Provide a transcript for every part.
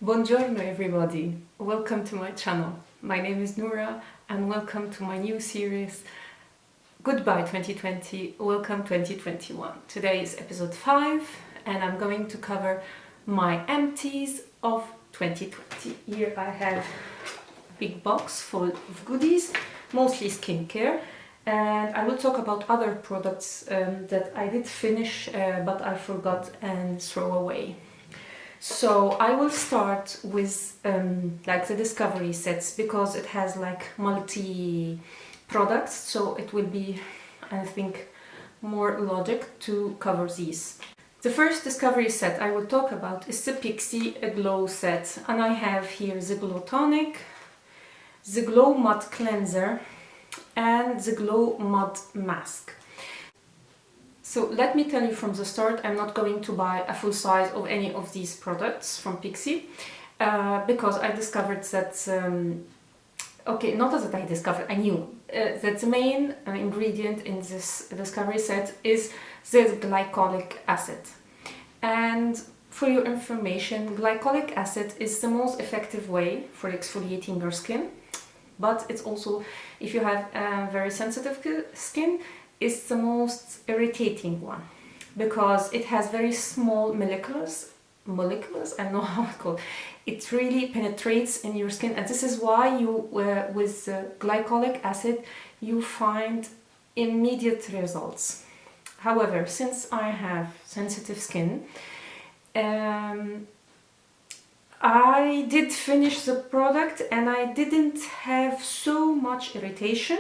Buongiorno everybody, welcome to my channel. My name is Noura and welcome to my new series Goodbye 2020, welcome 2021. Today is episode 5 and I'm going to cover my empties of 2020. Here I have a big box full of goodies, mostly skincare, and I will talk about other products that I did finish but I forgot and throw away. So I will start with like the discovery sets because it has like multi products, so it will be, I think, more logic to cover these. The first discovery set I will talk about is the Pixi Glow Set, and I have here the Glow Tonic, the Glow Mud Cleanser and the Glow Mud Mask. So let me tell you from the start, I'm not going to buy a full size of any of these products from Pixi because I discovered that, okay, not that I discovered, I knew that the main ingredient in this discovery set is the glycolic acid. And for your information, glycolic acid is the most effective way for exfoliating your skin, but it's also, if you have very sensitive skin, is the most irritating one because it has very small molecules, I don't know how it's called. It really penetrates in your skin, and this is why you with glycolic acid you find immediate results. However, since I have sensitive skin, I did finish the product and I didn't have so much irritation.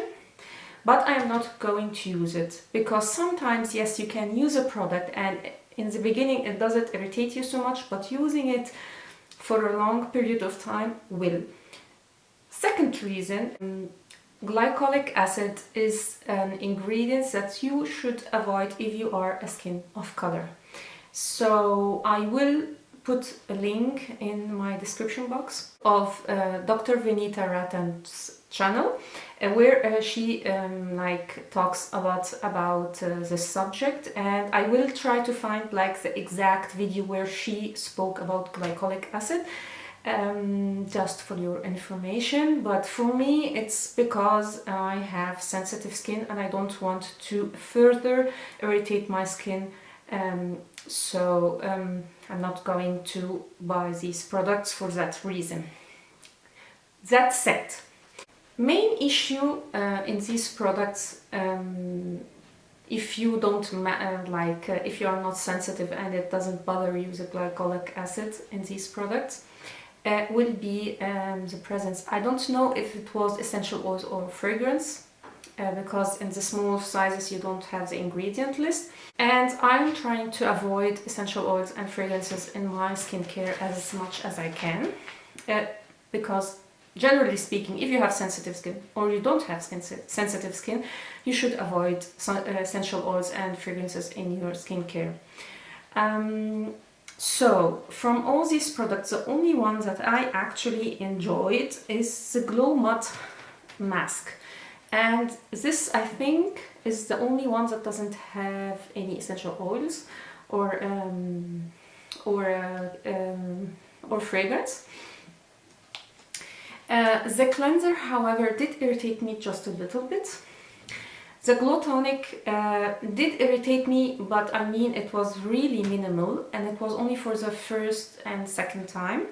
But I am not going to use it because sometimes, yes, you can use a product and in the beginning it doesn't irritate you so much, but using it for a long period of time will. Second reason, glycolic acid is an ingredient that you should avoid if you are a skin of color. So I will put a link in my description box of Dr. Vanitta Rattan's channel where she talks a lot about this subject, and I will try to find like the exact video where she spoke about glycolic acid, just for your information. But for me it's because I have sensitive skin and I don't want to further irritate my skin, so I'm not going to buy these products for that reason. That said, main issue in these products, if you don't if you are not sensitive and it doesn't bother you, the glycolic acid in these products will be the presence. I don't know if it was essential oils or fragrance because in the small sizes you don't have the ingredient list, and I'm trying to avoid essential oils and fragrances in my skincare as much as I can because generally speaking, if you have sensitive skin or you don't have sensitive skin, you should avoid essential oils and fragrances in your skincare. So from all these products, the only one that I actually enjoyed is the Glow Mud Mask. And this, I think, is the only one that doesn't have any essential oils or fragrance. The cleanser, however, did irritate me just a little bit. The Glow Tonic did irritate me, but I mean it was really minimal and it was only for the first and second time.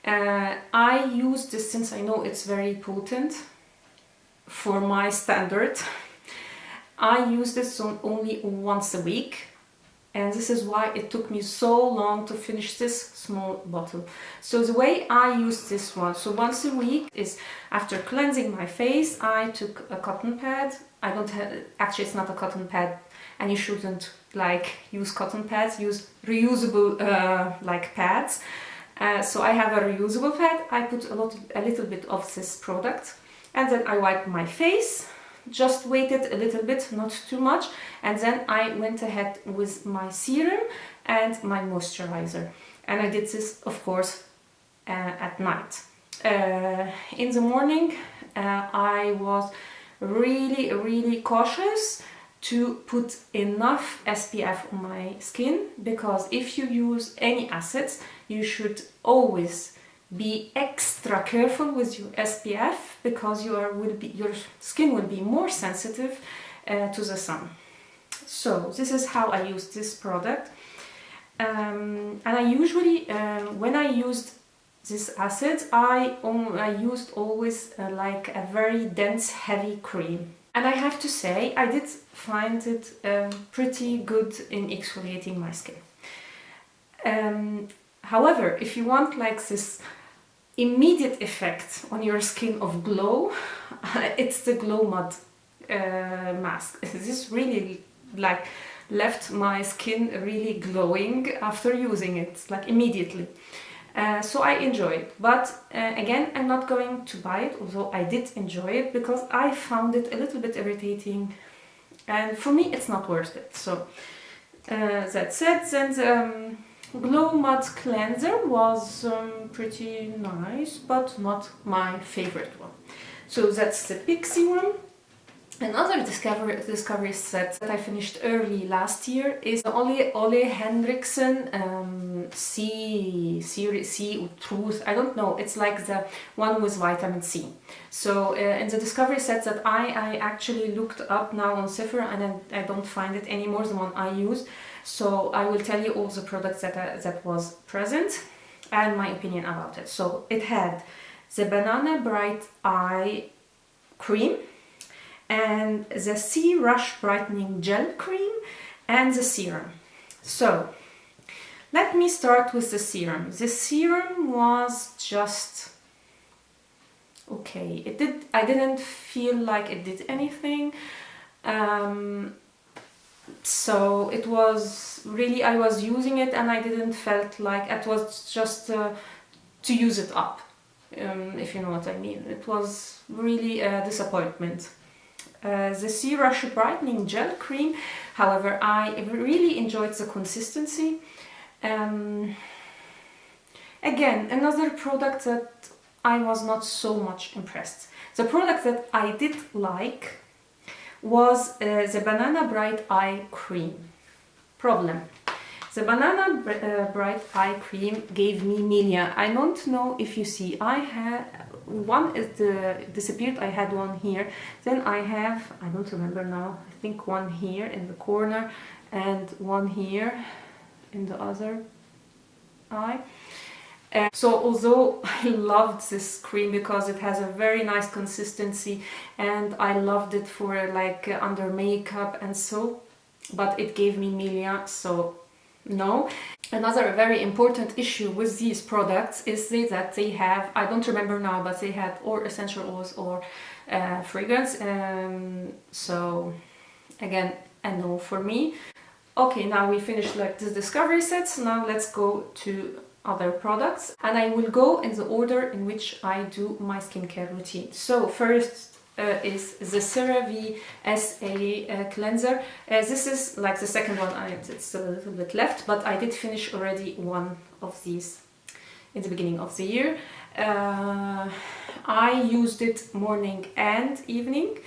I used this since I know it's very potent for my standard. I use this only once a week. And this is why it took me so long to finish this small bottle. So the way I use this one, so once a week, is after cleansing my face, I took a cotton pad. I don't have, actually it's not a cotton pad and you shouldn't like use cotton pads, use reusable like pads. So I have a reusable pad, I put a little bit of this product and then I wipe my face. Just waited a little bit, not too much, and then I went ahead with my serum and my moisturizer, and I did this of course at night. In the morning I was really cautious to put enough SPF on my skin, because if you use any acids, you should always be extra careful with your SPF, because your skin will be more sensitive to the sun. So this is how I use this product, and I usually when I used this acid, I used always like a very dense, heavy cream. And I have to say, I did find it pretty good in exfoliating my skin. However, if you want like this immediate effect on your skin of glow, it's the Glow Mud mask. This really like left my skin really glowing after using it, like immediately. So I enjoy it, but again, I'm not going to buy it, although I did enjoy it, because I found it a little bit irritating, and for me it's not worth it. So that said, then the Glow Mud cleanser was pretty nice, but not my favorite one. So that's the Pixi one. Another discovery set that I finished early last year is the Ole Henriksen C Series, Truth, I don't know, it's like the one with vitamin C. So in the discovery set that I actually looked up now on Sephora, and I don't find it anymore, the one I use. So I will tell you all the products that was present and my opinion about it. So it had the Banana Bright Eye Cream, and the Sea Rush Brightening Gel Cream, and the serum. So let me start with the serum. The serum was just okay. I didn't feel like it did anything. So it was really, I was using it and I didn't felt like it was just to use it up, if you know what I mean. It was really a disappointment. The Sea Rush Brightening Gel Cream, however, I really enjoyed the consistency. Again, another product that I was not so much impressed. The product that I did like was the Banana Bright Eye Cream. Problem: the Banana Bright Eye Cream gave me milia. I don't know if you see, I had one disappeared. I had one here, then I have, I don't remember now, I think one here in the corner and one here in the other eye. So although I loved this cream because it has a very nice consistency and I loved it for like under makeup and so, but it gave me milia, so no. Another very important issue with these products is that they have, I don't remember now, but they had or essential oils or fragrance. So again, a no for me. Okay, now we finished like the discovery sets. Now let's go to other products, and I will go in the order in which I do my skincare routine. So first is the CeraVe SA Cleanser. This is like the second one, it's still a little bit left, but I did finish already one of these in the beginning of the year. I used it morning and evening.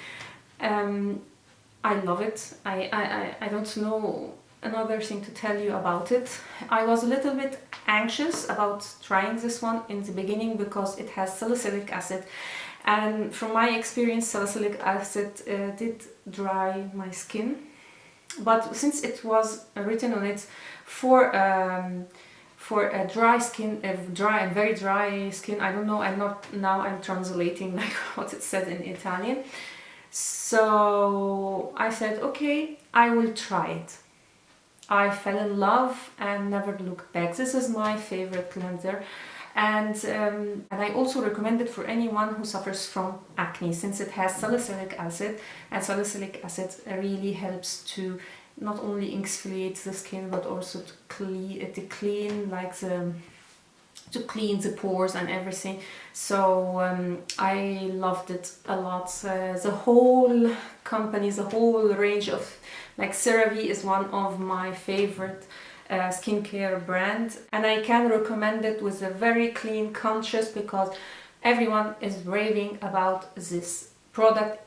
I love it. I don't know another thing to tell you about it. I was a little bit anxious about trying this one in the beginning because it has salicylic acid, and from my experience salicylic acid did dry my skin, but since it was written on it for a dry skin, very dry skin, I don't know, I'm translating like what it said in Italian. So I said, okay, I will try it. I fell in love and never looked back. This is my favorite cleanser, and I also recommend it for anyone who suffers from acne, since it has salicylic acid, and salicylic acid really helps to not only exfoliate the skin but also to clean the pores and everything. So I loved it a lot. The whole company, the whole range of like CeraVe is one of my favorite skincare brand, and I can recommend it with a very clean conscience because everyone is raving about this product,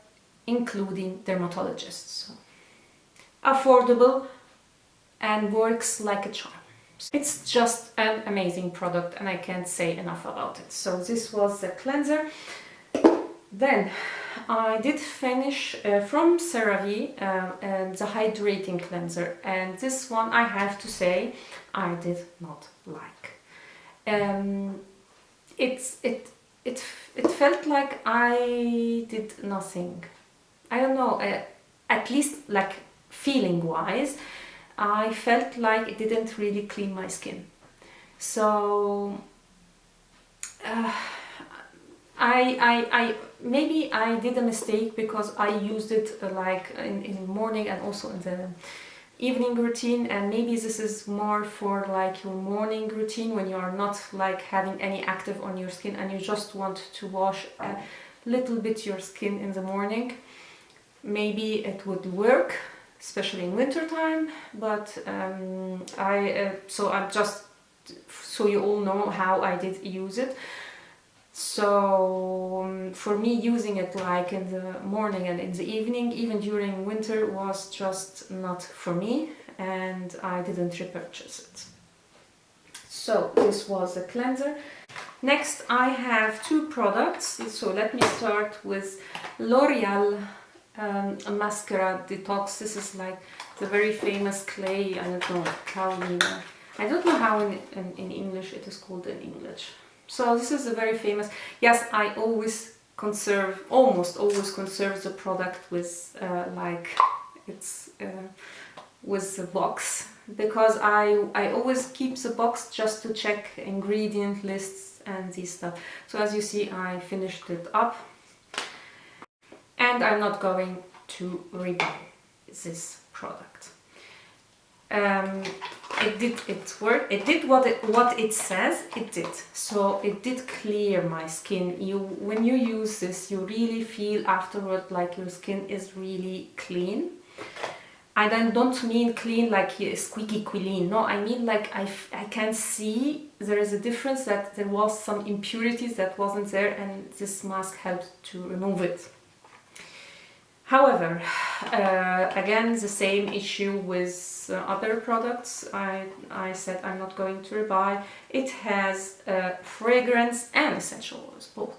including dermatologists. So affordable, and works like a charm. It's just an amazing product and I can't say enough about it. So this was the cleanser. Then I did finish from CeraVe the hydrating cleanser, and this one I have to say I did not like. It felt like I did nothing. I don't know, at least like feeling wise, I felt like it didn't really clean my skin. So I maybe I did a mistake because I used it like in the morning and also in the evening routine, and maybe this is more for like your morning routine when you are not like having any active on your skin and you just want to wash a little bit your skin in the morning. Maybe it would work, especially in winter time, but so I'm just so you all know how I did use it. So for me, using it like in the morning and in the evening, even during winter, was just not for me, and I didn't repurchase it. So this was a cleanser. Next I have two products. So let me start with L'Oreal Mascara Detox. This is like the very famous clay, I don't know, Calvina. I don't know how in English it is called in English. So this is a very famous, yes, I always conserve, almost always conserve the product with like it's with the box, because I always keep the box just to check ingredient lists and these stuff. So as you see, I finished it up and I'm not going to rebuy this product. It did what it says it did. So it did clear my skin. When you use this, you really feel afterward like your skin is really clean. I then don't mean clean like squeaky clean. No, I mean like I can see there is a difference, that there was some impurities that wasn't there, and this mask helped to remove it. However, again, the same issue with other products. I said I'm not going to rebuy. It has fragrance and essential oils, both.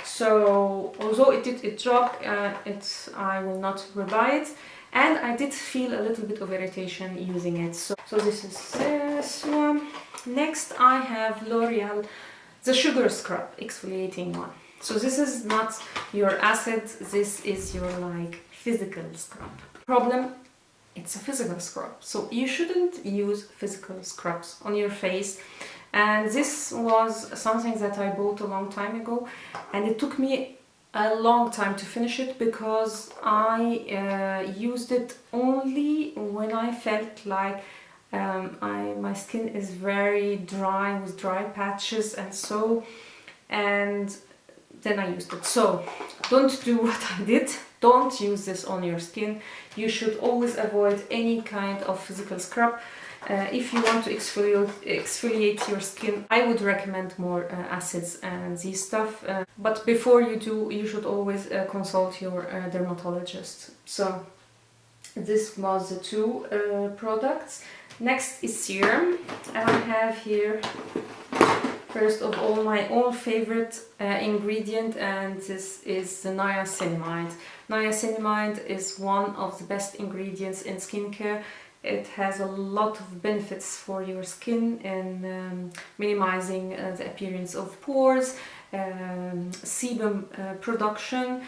So although it did its job, I will not rebuy it. And I did feel a little bit of irritation using it. So this is this one. Next I have L'Oreal, the Sugar Scrub Exfoliating one. So this is not your acid, this is your like physical scrub. Problem, it's a physical scrub, so you shouldn't use physical scrubs on your face. And this was something that I bought a long time ago, and it took me a long time to finish it because I used it only when I felt like my skin is very dry, with dry patches and then I used it. So don't do what I did. Don't use this on your skin. You should always avoid any kind of physical scrub. If you want to exfoliate your skin, I would recommend more acids and this stuff. But before you do, you should always consult your dermatologist. So this was the two products. Next is serum. I have here first of all my own favorite ingredient, and this is the niacinamide. Niacinamide is one of the best ingredients in skincare. It has a lot of benefits for your skin in minimizing the appearance of pores, sebum production,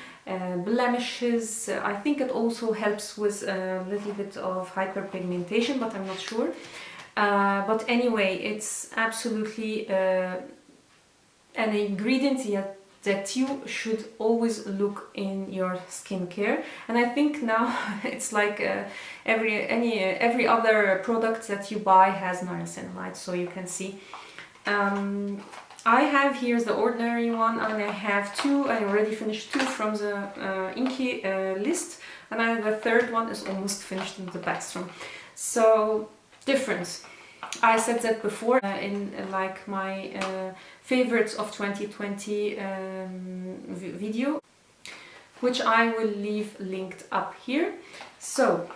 blemishes. I think it also helps with a little bit of hyperpigmentation, but I'm not sure. But anyway, it's absolutely an ingredient that you should always look in your skincare. And I think now it's like every other product that you buy has niacinamide, so you can see. I have here the ordinary one, and I have two. I already finished two from the Inkey List, and the third one is almost finished in the bathroom. So difference. I said that before in like my favorites of 2020 video, which I will leave linked up here. So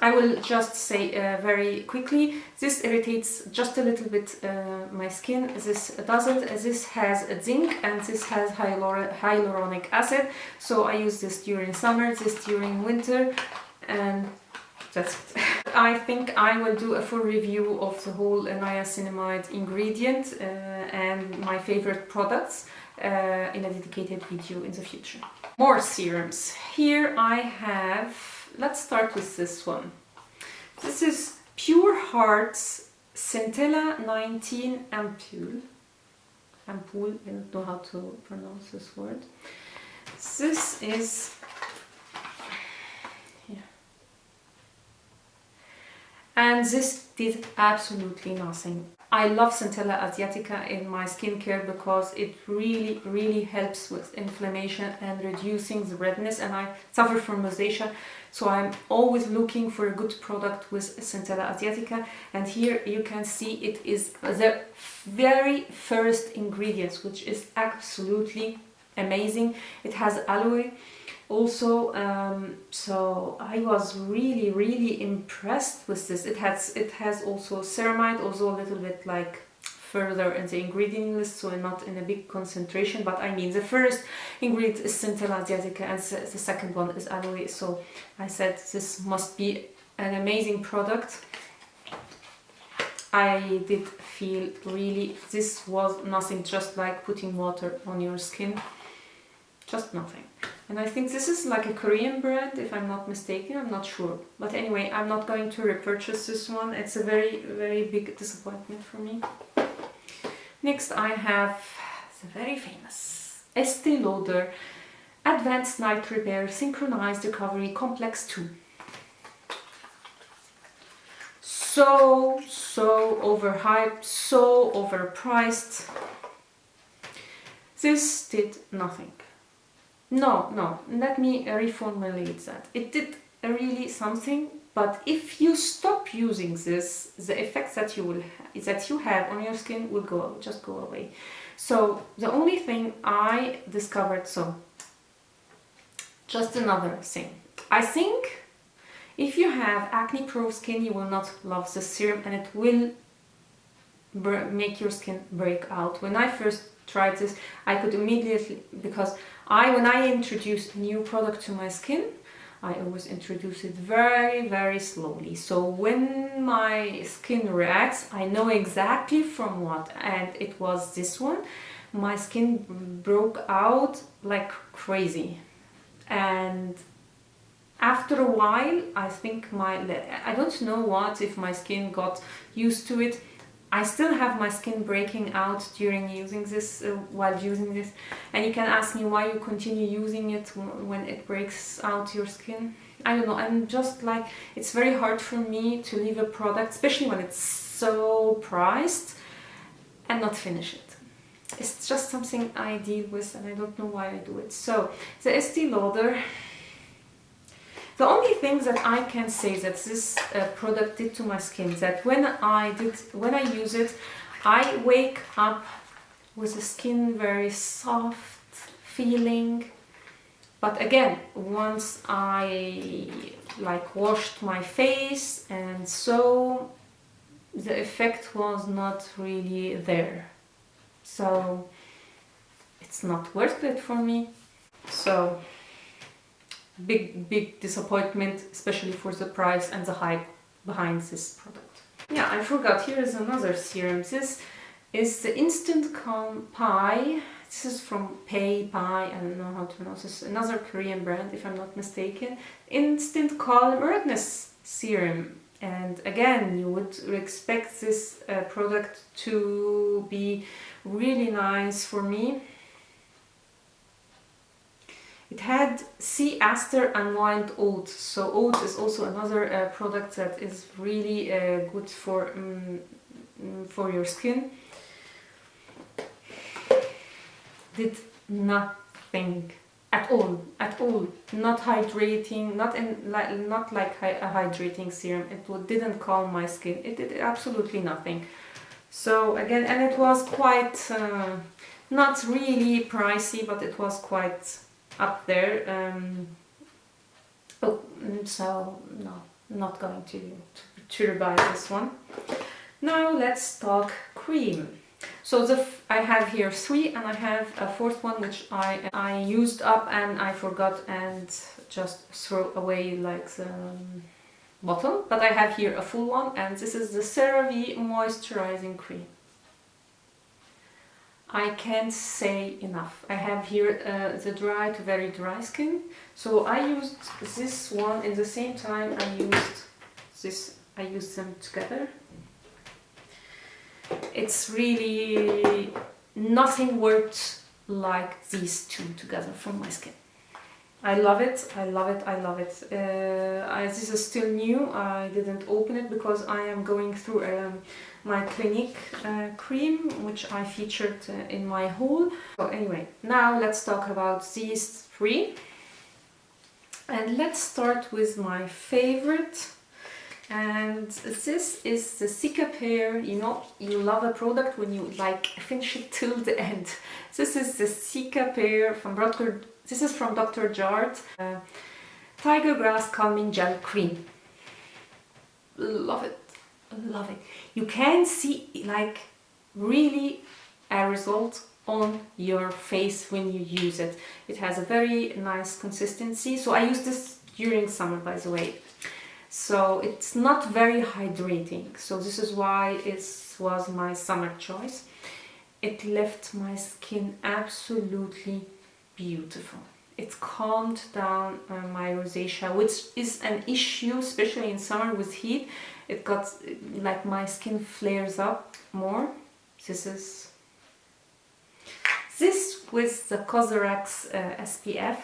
I will just say very quickly, this irritates just a little bit my skin. This doesn't. This has a zinc and this has hyaluronic acid. So I use this during summer, this during winter, and that's it. I think I will do a full review of the whole niacinamide ingredient and my favorite products in a dedicated video in the future. More serums. Here I have, let's start with this one. This is Pure Heart's Centella 19 Ampoule. Ampoule, I don't know how to pronounce this word. This is, yeah. And this did absolutely nothing. I love Centella Asiatica in my skincare because it really helps with inflammation and reducing the redness, and I suffer from rosacea, so I'm always looking for a good product with Centella Asiatica. And here you can see it is the very first ingredients, which is absolutely amazing. It has aloe also, so I was really impressed with this. It has also ceramide, also a little bit like further in the ingredient list, so not in a big concentration, but I mean the first ingredient is Centella Asiatica and the second one is aloe, so I said this must be an amazing product. I did feel really, this was nothing, just like putting water on your skin, just nothing. And I think this is like a Korean brand, if I'm not mistaken, I'm not sure. But anyway, I'm not going to repurchase this one. It's a very big disappointment for me. Next I have the very famous Estee Lauder Advanced Night Repair Synchronized Recovery Complex 2. So overhyped, so overpriced. This did nothing. No, let me reformulate that. It did really something, but if you stop using this, the effects that you have on your skin will just go away. So the only thing I discovered, so just another thing. I think if you have acne-prone skin, you will not love this serum, and it will make your skin break out. When I first tried this, I could immediately, because when I introduce a new product to my skin, I always introduce it very slowly. So when my skin reacts, I know exactly from what, and it was this one. My skin broke out like crazy, and after a while, I think I don't know what, if my skin got used to it. I still have my skin breaking out during using this, while using this, and you can ask me why you continue using it when it breaks out your skin. I don't know, I'm just like, it's very hard for me to leave a product, especially when it's so priced, and not finish it. It's just something I deal with, and I don't know why I do it. So, the Estee Lauder. The only thing that I can say that this product did to my skin, that when I use it, I wake up with the skin very soft feeling. But again, once I washed my face, and so the effect was not really there. So it's not worth it for me. So big disappointment, especially for the price and the hype behind this product. Yeah, I forgot, here is another serum. This is the Instant Calm Pie. This is from Pie, I don't know how to pronounce this, another Korean brand if I'm not mistaken. Instant Calm Redness Serum. And again, you would expect this product to be really nice for me. It had sea aster and wild oat. So oat is also another product that is really good for your skin. Did nothing at all. Not hydrating, not like a hydrating serum. It didn't calm my skin. It did absolutely nothing. So again, and it was quite not really pricey, but it was quite up there. So not going to buy this one. Now let's talk cream. So I have here 3, and I have a 4th one which I used up and I forgot and just throw away like the bottle. But I have here a full one, and this is the CeraVe Moisturizing Cream. I can't say enough. I have here the dry to very dry skin. So I used this one in the same time I used this. I used them together. It's really nothing worked like these two together from my skin. I love it, I love it, I love it. This is still new. I didn't open it because I am going through my Clinique cream, which I featured in my haul. So anyway, now let's talk about these 3. And let's start with my favorite. And this is the Cicapair. You know, you love a product when you like finish it till the end. This is the Cicapair from This is from Dr. Jart. Tiger Grass Calming Gel Cream. Love it. Love it. You can see like really a result on your face when you use it. It has a very nice consistency. So I use this during summer, by the way. So it's not very hydrating. So this is why it was my summer choice. It left my skin absolutely beautiful. It calmed down my rosacea, which is an issue, especially in summer with heat. It got like my skin flares up more. This with the Cosrx SPF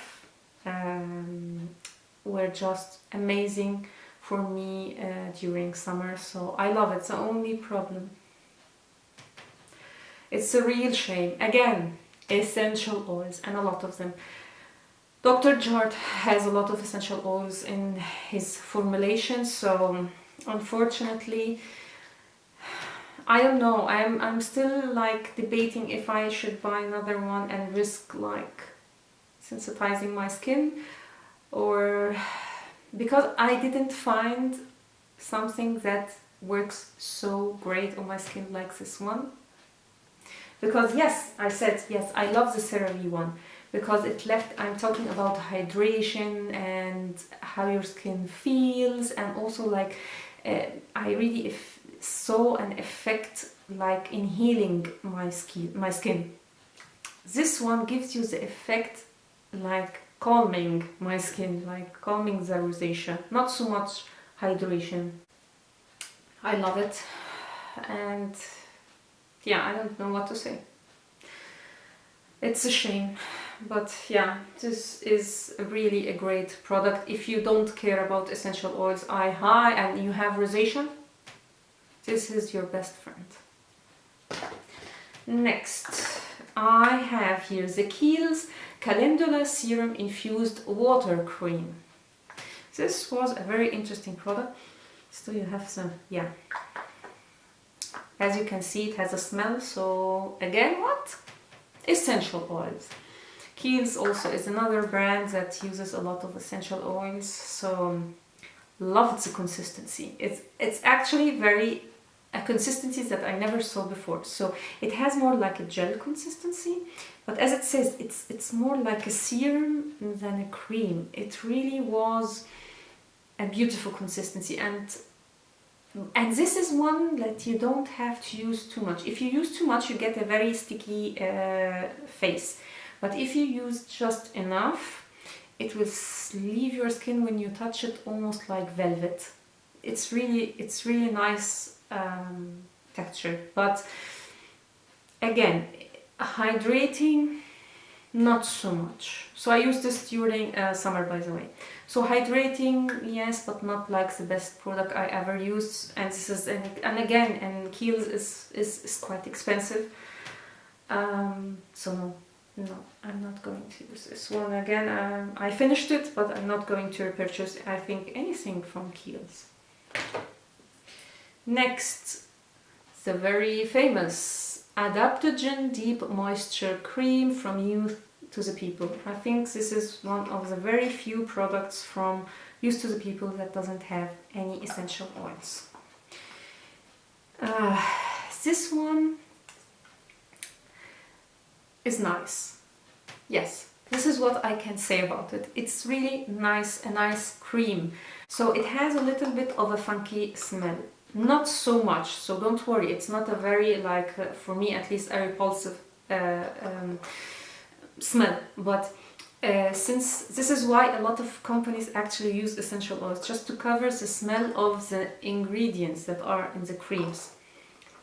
were just amazing for me during summer. So I love it. The only problem, it's a real shame. Again, essential oils, and a lot of them. Dr. Jart has a lot of essential oils in his formulation, so unfortunately, I don't know. I'm still like debating if I should buy another one and risk like sensitizing my skin, or because I didn't find something that works so great on my skin like this one. Because yes, I said yes, I love the CeraVe one because it left, I'm talking about hydration and how your skin feels, and also like I really saw an effect like in healing my skin. This one gives you the effect like calming my skin, like calming the rosacea, not so much hydration. I love it, and yeah, I don't know what to say. It's a shame, but yeah, this is really a great product. If you don't care about essential oils and you have rosacea, this is your best friend. Next, I have here the Kiehls Calendula Serum Infused Water Cream. This was a very interesting product. Still you have some, yeah. As you can see, it has a smell, so again, what? Essential oils. Kiehls also is another brand that uses a lot of essential oils, so love the consistency. It's actually a consistency that I never saw before. So it has more like a gel consistency, but as it says, it's more like a serum than a cream. It really was a beautiful consistency, and this is one that you don't have to use too much. If you use too much, you get a very sticky face. But if you use just enough, it will leave your skin when you touch it almost like velvet. It's really nice texture. But again, hydrating, not so much. So I use this during summer, by the way. So hydrating, yes, but not like the best product I ever used. And this is, and again, and Kiehls is quite expensive. So no, I'm not going to use this one again. I finished it, but I'm not going to repurchase, I think, anything from Kiehls. Next, the very famous Adaptogen Deep Moisture Cream from Youth to the People. I think this is one of the very few products from used to the people that doesn't have any essential oils. This one is nice. Yes, this is what I can say about it. It's really nice, a nice cream. So it has a little bit of a funky smell. Not so much, so don't worry. It's not a very, like, for me at least, a repulsive smell. But since this is why a lot of companies actually use essential oils, just to cover the smell of the ingredients that are in the creams.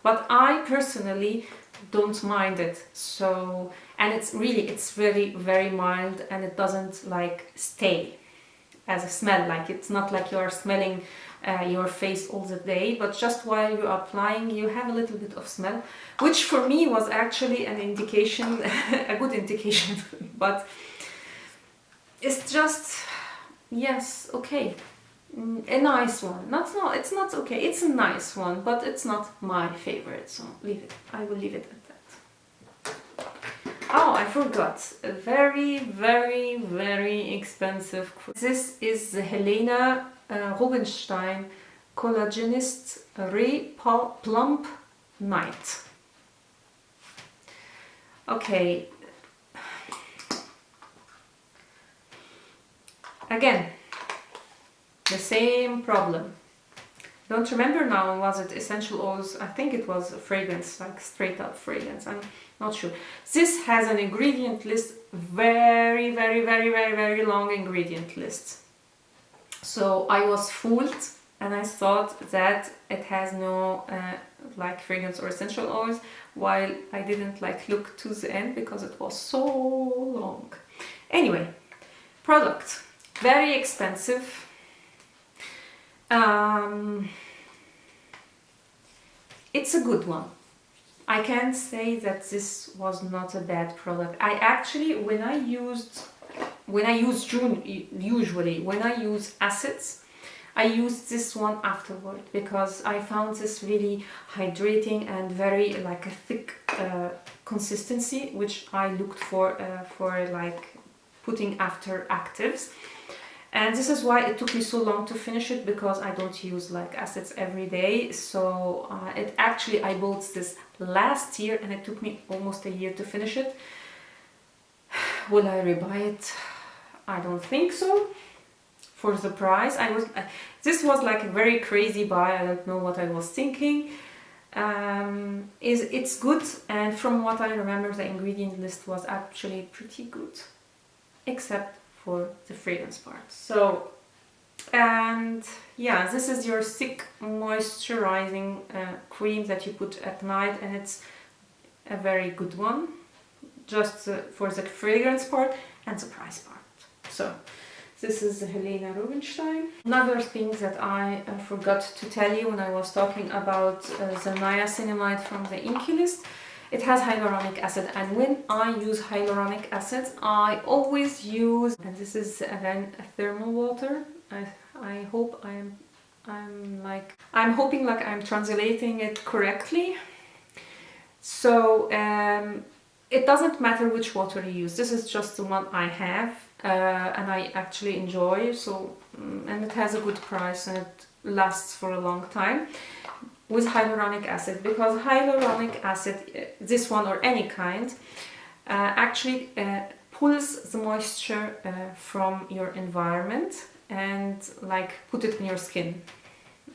But I personally don't mind it. So, and it's very, very mild, and it doesn't like stay as a smell. Like, it's not like you are smelling your face all the day, but just while you are applying, you have a little bit of smell, which for me was actually an indication, a good indication. But it's just, yes, okay, a nice one. It's not okay. It's a nice one, but it's not my favorite. So leave it. I will leave it at that. Oh, I forgot. A very, very, very expensive. This is the Helena Rubinstein Collagenist Plump Night. Okay. Again, the same problem. Don't remember now, was it essential oils? I think it was a fragrance, like straight up fragrance. I'm not sure. This has an ingredient list, very, very, very, very, very long ingredient list. So I was fooled, and I thought that it has no like fragrance or essential oils, while I didn't like look to the end because it was so long. Anyway, product, very expensive. It's a good one. I can't say that this was not a bad product. I actually, when I use acids, I use this one afterward, because I found this really hydrating and very like a thick consistency, which I looked for like putting after actives. And this is why it took me so long to finish it, because I don't use like acids every day. So it actually, I bought this last year and it took me almost a year to finish it. Will I rebuy it? I don't think so. For the price, this was like a very crazy buy. I don't know what I was thinking. It's good, and from what I remember, the ingredient list was actually pretty good, except for the fragrance part. So, and yeah, this is your thick moisturizing cream that you put at night, and it's a very good one, just for the fragrance part and the price part. So this is the Helena Rubinstein. Another thing that I forgot to tell you when I was talking about the niacinamide from the Inkey List, it has hyaluronic acid, and when I use hyaluronic acid, I always use, and this is again a thermal water. I hope I'm hoping like I'm translating it correctly. So it doesn't matter which water you use. This is just the one I have, and I actually enjoy. So and it has a good price and it lasts for a long time. With hyaluronic acid, because hyaluronic acid, this one or any kind, actually pulls the moisture from your environment and like put it in your skin.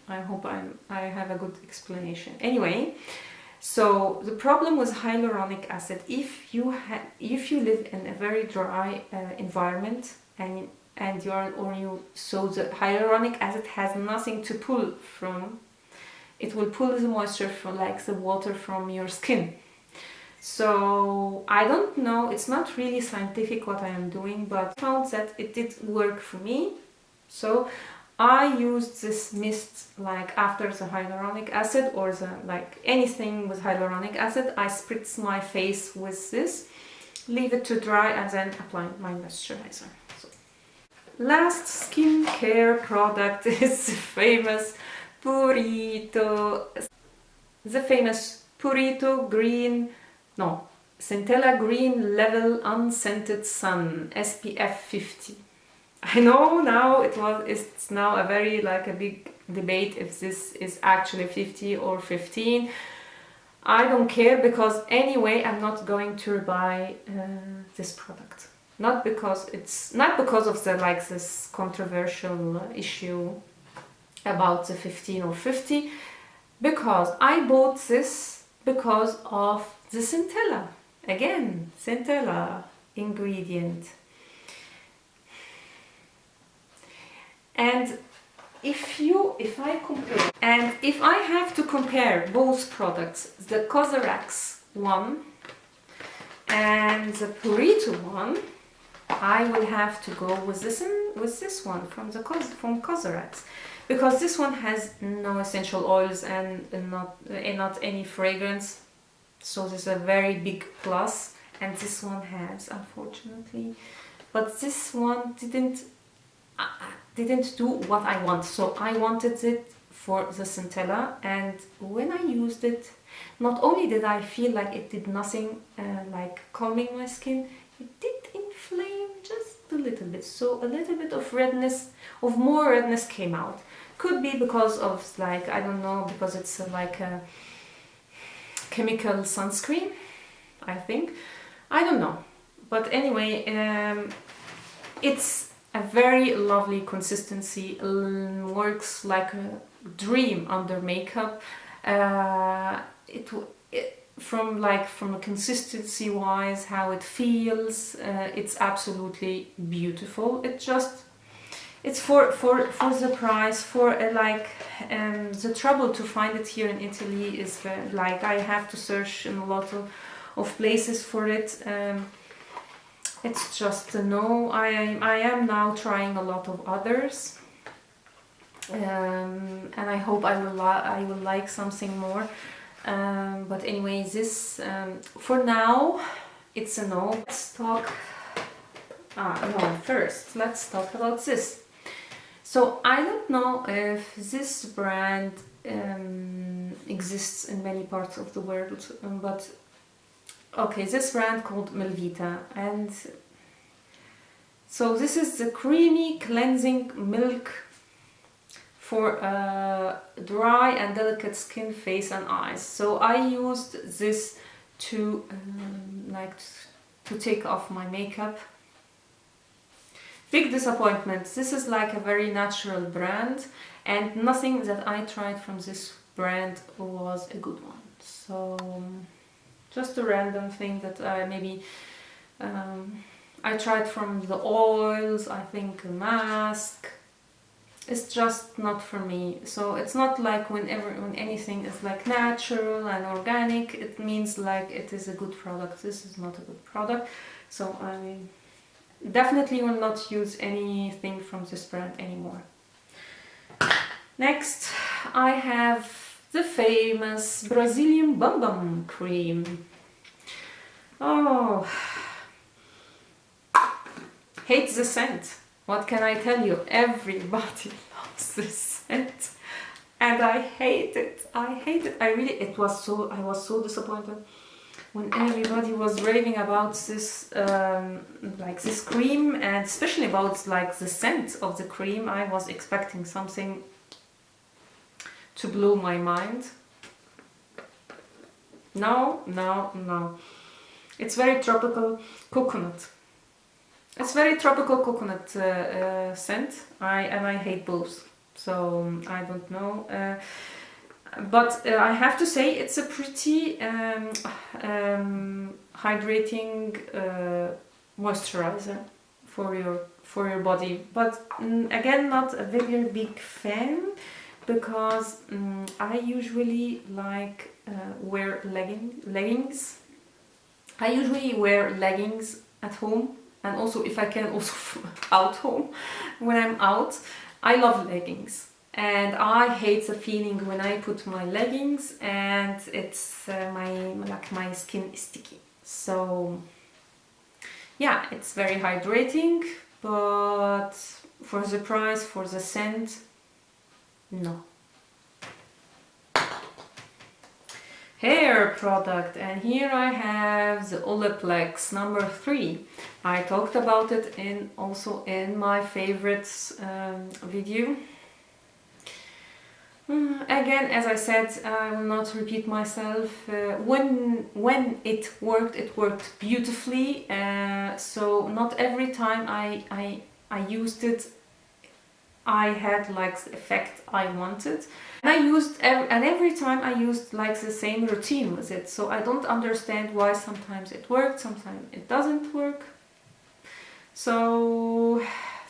I hope I have a good explanation. Anyway, so the problem with hyaluronic acid, if you live in a very dry environment so the hyaluronic acid has nothing to pull from. It will pull the moisture from like the water from your skin. So I don't know, it's not really scientific what I am doing, but I found that it did work for me. So I used this mist like after the hyaluronic acid, or the like anything with hyaluronic acid. I spritz my face with this, leave it to dry, and then apply my moisturizer. So, last skincare product is the famous Purito, Centella Green Level Unscented Sun SPF 50. I know now it's now a very like a big debate if this is actually 50 or 15. I don't care, because anyway I'm not going to buy this product. Not because of the like this controversial issue about the 15 or 50, because I bought this because of the centella. Again, centella ingredient. And if I have to compare both products, the CosRX one and the Purito one, I will have to go with this one from CosRX, because this one has no essential oils and not any fragrance, so this is a very big plus. And this one has, unfortunately, but this one didn't do what I want. So I wanted it for the centella, and when I used it, not only did I feel like it did nothing like calming my skin, it did inflame just a little bit. So a little bit of more redness came out. Could be because of like, I don't know, because it's like a chemical sunscreen, I think. I don't know. But anyway, it's a very lovely consistency, works like a dream under makeup. From a consistency wise, how it feels, it's absolutely beautiful. It's for the price, for the trouble to find it here in Italy is like I have to search in a lot of places for it. It's just no. I am now trying a lot of others, and I hope I will like something more. But anyway, this for now it's a no. Let's talk. First let's talk about this. So I don't know if this brand exists in many parts of the world, but okay, this brand called Melvita, and so this is the creamy cleansing milk for dry and delicate skin, face and eyes. So I used this to take off my makeup. Big disappointment. This is like a very natural brand, and nothing that I tried from this brand was a good one. So just a random thing that maybe I tried from the oils, I think a mask. It's just not for me. So it's not like when anything is like natural and organic, it means like it is a good product. This is not a good product. So I definitely will not use anything from this brand anymore. Next, I have the famous Brazilian Bum Bum cream. Oh, hate the scent. What can I tell you? Everybody loves this scent, and I hate it. I hate it. I was so disappointed when everybody was raving about this this cream, and especially about like the scent of the cream. I was expecting something to blow my mind. No. It's very tropical coconut. It's very tropical coconut scent. I hate both. So I don't know. But I have to say it's a pretty hydrating moisturizer for your body. But again, not a very big fan, because I usually like wear leggings. I usually wear leggings at home, and also if I can also out home when I'm out. I love leggings. And I hate the feeling when I put my leggings and it's my skin is sticky. So yeah, it's very hydrating, but for the price, for the scent, no. hair product, and here I have the Olaplex number 3. I talked about it also in my favorites video. Again, as I said, I will not repeat myself. When it worked beautifully. So not every time I used it, I had like the effect I wanted. And every time I used like the same routine with it. So I don't understand why sometimes it worked, sometimes it doesn't work. So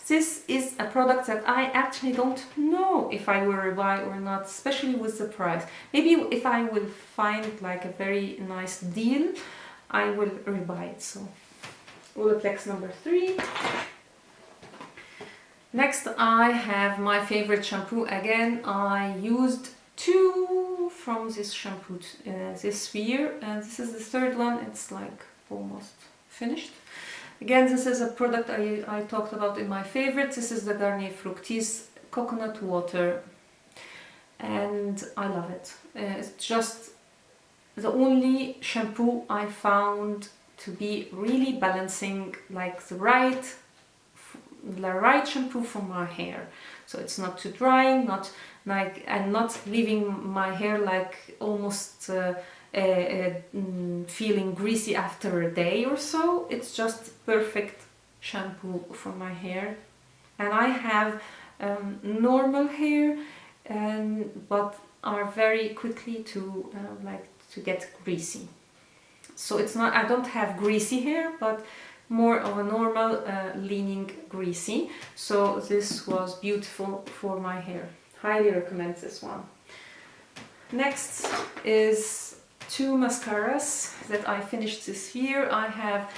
this is a product that I actually don't know if I will rebuy or not, especially with the price. Maybe if I will find like a very nice deal, I will rebuy it. So Olaplex number 3. Next I have my favorite shampoo. Again, I used 2 from this shampoo this year, and this is the 3rd one. It's like almost finished. Again, this is a product I talked about in my favorites. This is the Garnier Fructis Coconut Water, and I love it. It's just the only shampoo I found to be really balancing, like the right shampoo for my hair. So it's not too drying, not leaving my hair like almost feeling greasy after a day or so. It's just perfect shampoo for my hair. And I have normal hair, but are very quickly to get greasy. So it's not, I don't have greasy hair, but more of a normal leaning greasy. So this was beautiful for my hair. Highly recommend this one. Next is 2 mascaras that I finished this year. I have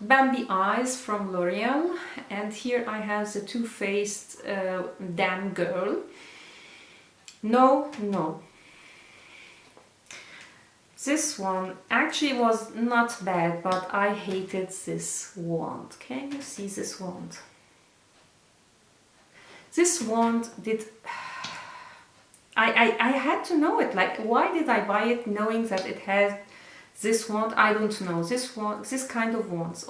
Bambi Eyes from LOreal, and here I have the Too Faced Damn Girl. No. This one actually was not bad, but I hated this wand. Can you see this wand? This wand did... I had to know it. Like, why did I buy it knowing that it has this wand? I don't know. This kind of wands.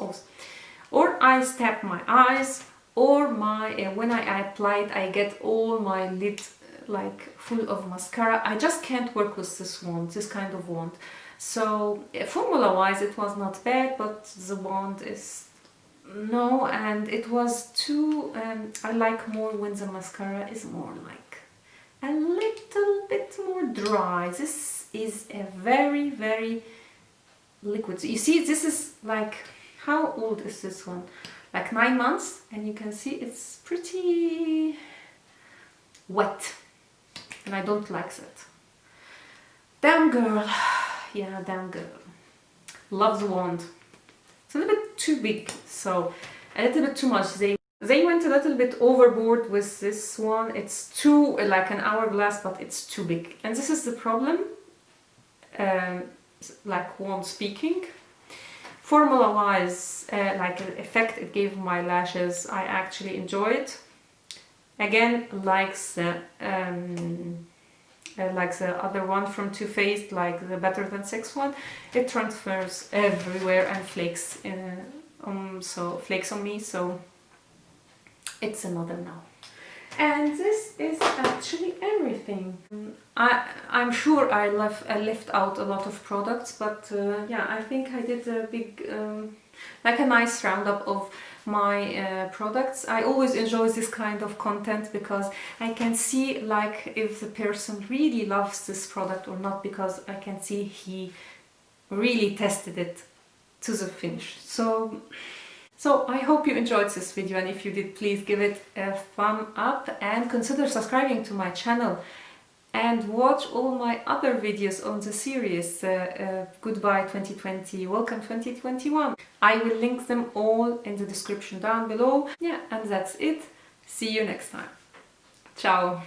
Or I stab my eyes, or when I apply it, I get all my lid like full of mascara. I just can't work with this wand, this kind of wand. So formula wise it was not bad, but the wand is no, and it was too I like more when the mascara is more like a little bit more dry. This is a very, very liquid. So you see, this is like, how old is this one? Like 9 months, and you can see it's pretty wet. And I don't like that. Damn girl. Yeah, damn girl. Love the wand. It's a little bit too big, so a little bit too much. They went a little bit overboard with this one. It's too like an hourglass, but it's too big. And this is the problem, like wand speaking. Formula wise, like the effect it gave my lashes, I actually enjoyed. Again, like the other one from Too Faced, like the Better Than Sex one, it transfers everywhere and flakes on me, so it's another no. And this is actually everything. I'm sure I left out a lot of products, but yeah, I think I did a big, like a nice roundup of my products. I always enjoy this kind of content because I can see like if the person really loves this product or not, because I can see he really tested it to the finish. So I hope you enjoyed this video, and if you did, please give it a thumb up and consider subscribing to my channel and watch all my other videos on the series Goodbye 2020, Welcome 2021. I will link them all in the description down below. Yeah, and that's it. See you next time. Ciao!